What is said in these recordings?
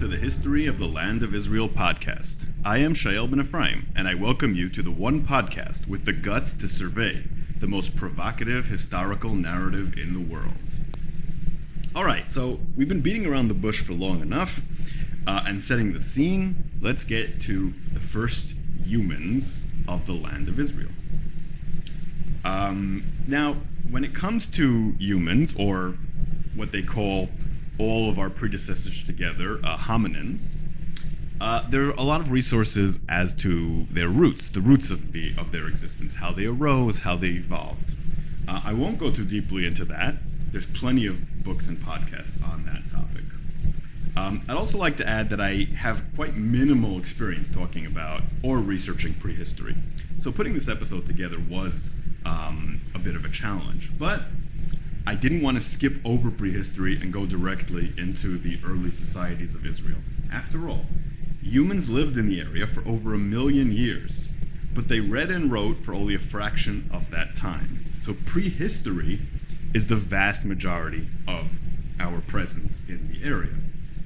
to the History of the Land of Israel podcast. I am Shaiel Ben-Ephraim, and I welcome you to the one podcast with the guts to survey the most provocative historical narrative in the world. Alright, so we've been beating around the bush for long enough and setting the scene. Let's get to the first humans of the land of Israel. Now, when it comes to humans, or what they call all of our predecessors together, hominins, there are a lot of resources as to their roots, the roots of their existence, how they arose, how they evolved. I won't go too deeply into that. There's plenty of books and podcasts on that topic. I'd also like to add that I have quite minimal experience talking about or researching prehistory. So putting this episode together was a bit of a challenge. But I didn't want to skip over prehistory and go directly into the early societies of Israel. After all, humans lived in the area for over 1 million years, but they read and wrote for only a fraction of that time. So prehistory is the vast majority of our presence in the area.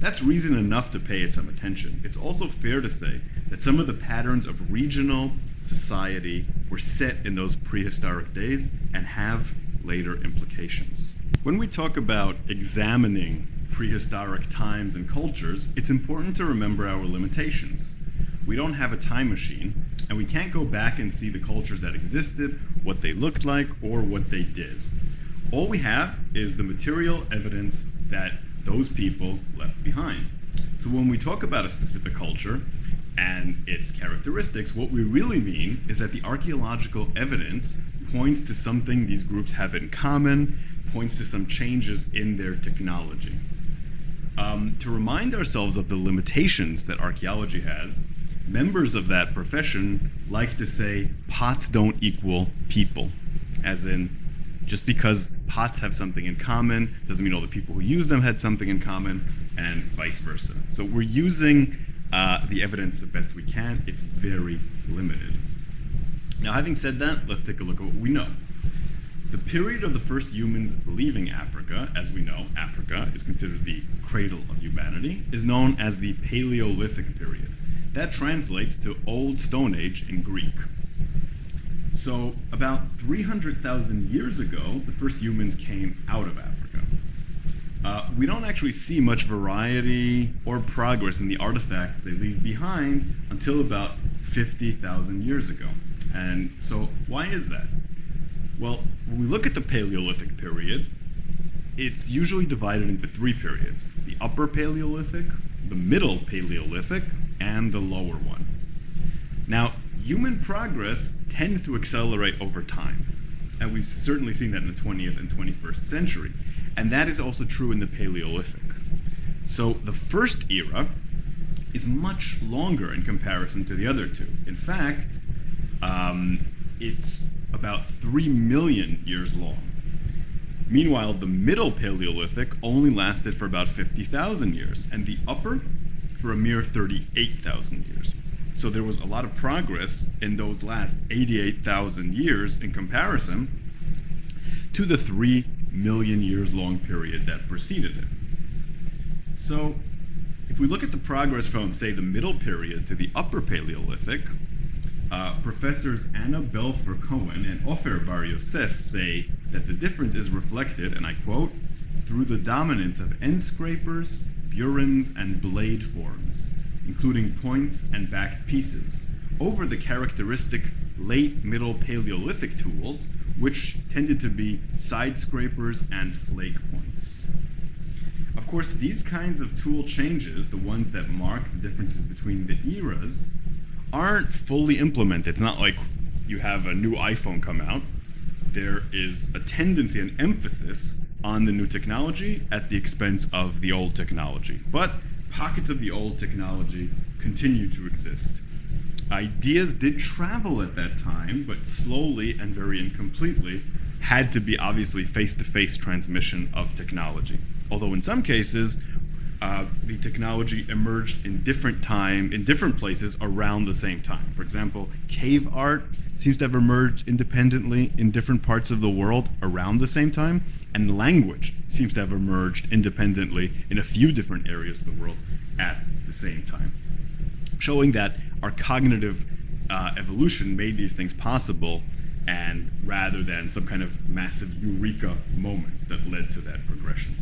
That's reason enough to pay it some attention. It's also fair to say that some of the patterns of regional society were set in those prehistoric days and have later implications. When we talk about examining prehistoric times and cultures, it's important to remember our limitations. We don't have a time machine, and we can't go back and see the cultures that existed, what they looked like, or what they did. All we have is the material evidence that those people left behind. So when we talk about a specific culture and its characteristics, what we really mean is that the archaeological evidence points to something these groups have in common, points to some changes in their technology. To remind ourselves of the limitations that archaeology has, members of that profession like to say pots don't equal people, as in just because pots have something in common doesn't mean all the people who use them had something in common, and vice versa. So we're using the evidence the best we can. It's very limited. Now, having said that, let's take a look at what we know. The period of the first humans leaving Africa, as we know, Africa is considered the cradle of humanity, is known as the Paleolithic period. That translates to Old Stone Age in Greek. So, about 300,000 years ago, the first humans came out of Africa. We don't actually see much variety or progress in the artifacts they leave behind until about 50,000 years ago. And so, why is that? Well, when we look at the Paleolithic period, it's usually divided into 3 periods: the Upper Paleolithic, the Middle Paleolithic, and the lower one. Now, human progress tends to accelerate over time, and we've certainly seen that in the 20th and 21st century, and that is also true in the Paleolithic. So the first era is much longer in comparison to the other two. In fact, it's about 3 million years long. Meanwhile, the Middle Paleolithic only lasted for about 50,000 years, and the Upper for a mere 38,000 years. So there was a lot of progress in those last 88,000 years in comparison to the 3 million years long period that preceded it. So if we look at the progress from, say, the Middle period to the Upper Paleolithic, professors Anna Belfer-Cohen and Ofer Bar Yosef say that the difference is reflected, and I quote, through the dominance of end scrapers, burins, and blade forms, including points and backed pieces, over the characteristic late Middle Paleolithic tools, which tended to be side scrapers and flake points. Of course, these kinds of tool changes, the ones that mark the differences between the eras, aren't fully implemented. It's not like you have a new iPhone come out. There is a tendency, an emphasis on the new technology at the expense of the old technology. But pockets of the old technology continue to exist. Ideas did travel at that time, but slowly and very incompletely had to be obviously face-to-face transmission of technology. Although in some cases, the technology emerged in different places around the same time. For example, cave art seems to have emerged independently in different parts of the world around the same time, and language seems to have emerged independently in a few different areas of the world at the same time, showing that our cognitive evolution made these things possible, and rather than some kind of massive eureka moment that led to that progression.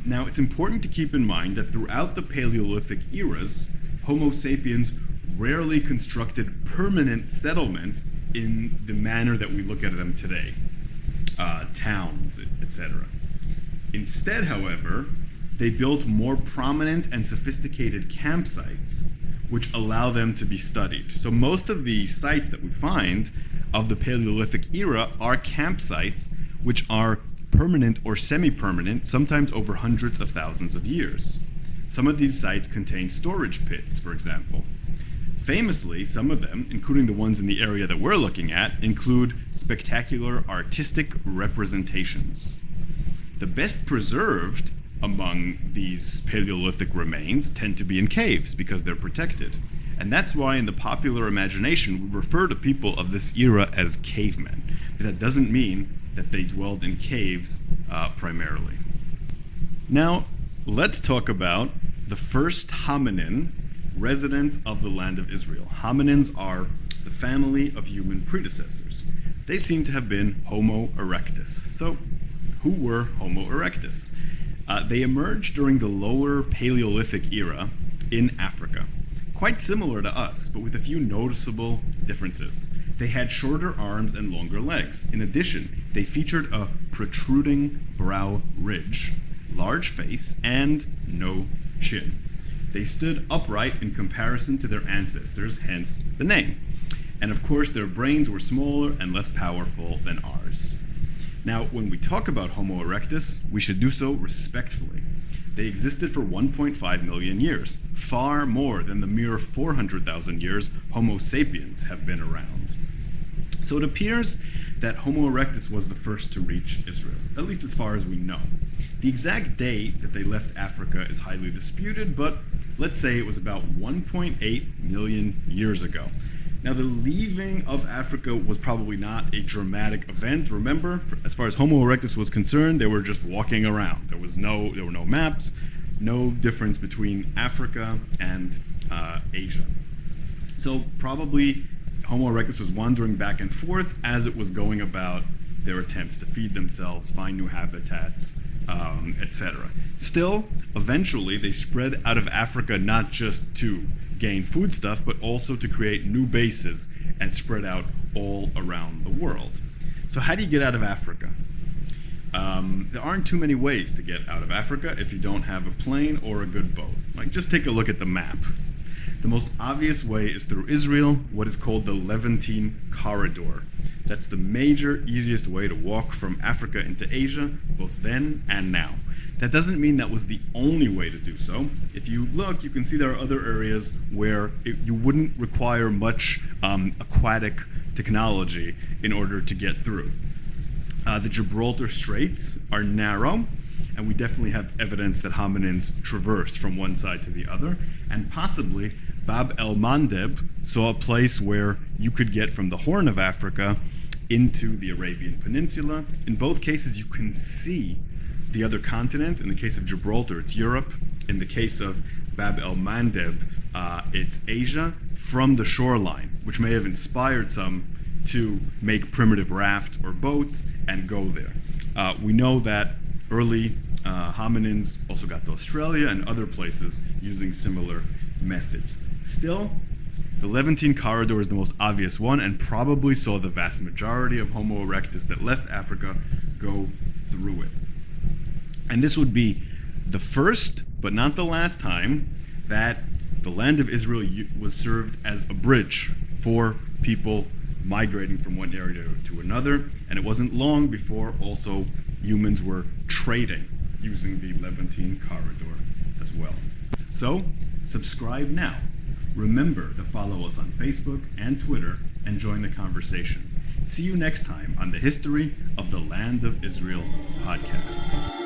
Now, it's important to keep in mind that throughout the Paleolithic eras, Homo sapiens rarely constructed permanent settlements in the manner that we look at them today, towns, etc. Instead, however, they built more prominent and sophisticated campsites, which allow them to be studied. So most of the sites that we find of the Paleolithic era are campsites which are permanent or semi-permanent, sometimes over hundreds of thousands of years. Some of these sites contain storage pits, for example. Famously, some of them, including the ones in the area that we're looking at, include spectacular artistic representations. The best preserved among these Paleolithic remains tend to be in caves because they're protected. And that's why in the popular imagination we refer to people of this era as cavemen. But that doesn't mean that they dwelled in caves primarily. Now, let's talk about the first hominin residents of the land of Israel. Hominins are the family of human predecessors. They seem to have been Homo erectus. So, who were Homo erectus? They emerged during the lower Paleolithic era in Africa. Quite similar to us, but with a few noticeable differences. They had shorter arms and longer legs. In addition, they featured a protruding brow ridge, large face, and no chin. They stood upright in comparison to their ancestors, hence the name. And of course, their brains were smaller and less powerful than ours. Now, when we talk about Homo erectus, we should do so respectfully. They existed for 1.5 million years, far more than the mere 400,000 years Homo sapiens have been around. So it appears that Homo erectus was the first to reach Israel, at least as far as we know. The exact date that they left Africa is highly disputed, but let's say it was about 1.8 million years ago. Now, the leaving of Africa was probably not a dramatic event. Remember, as far as Homo erectus was concerned, they were just walking around. There were no maps, no difference between Africa and Asia. So probably Homo erectus was wandering back and forth as it was going about their attempts to feed themselves, find new habitats, etc. Still, eventually they spread out of Africa not just to gain foodstuff, but also to create new bases and spread out all around the world. So how do you get out of Africa? There aren't too many ways to get out of Africa if you don't have a plane or a good boat. Like, just take a look at the map. The most obvious way is through Israel, what is called the Levantine corridor. That's the major, easiest way to walk from Africa into Asia, both then and now. That doesn't mean that was the only way to do so. If you look, you can see there are other areas where you wouldn't require much aquatic technology in order to get through. The Gibraltar Straits are narrow, and we definitely have evidence that hominins traversed from one side to the other, and possibly Bab el-Mandeb saw a place where you could get from the Horn of Africa into the Arabian Peninsula. In both cases, you can see the other continent. In the case of Gibraltar, it's Europe. In the case of Bab el-Mandeb, it's Asia from the shoreline, which may have inspired some to make primitive rafts or boats and go there. We know that early hominins also got to Australia and other places using similar methods. Still, the Levantine corridor is the most obvious one and probably saw the vast majority of Homo erectus that left Africa go through it. And this would be the first, but not the last time, that the land of Israel was served as a bridge for people migrating from one area to another. And it wasn't long before also humans were trading using the Levantine corridor as well. So, subscribe now. Remember to follow us on Facebook and Twitter and join the conversation. See you next time on the History of the Land of Israel podcast.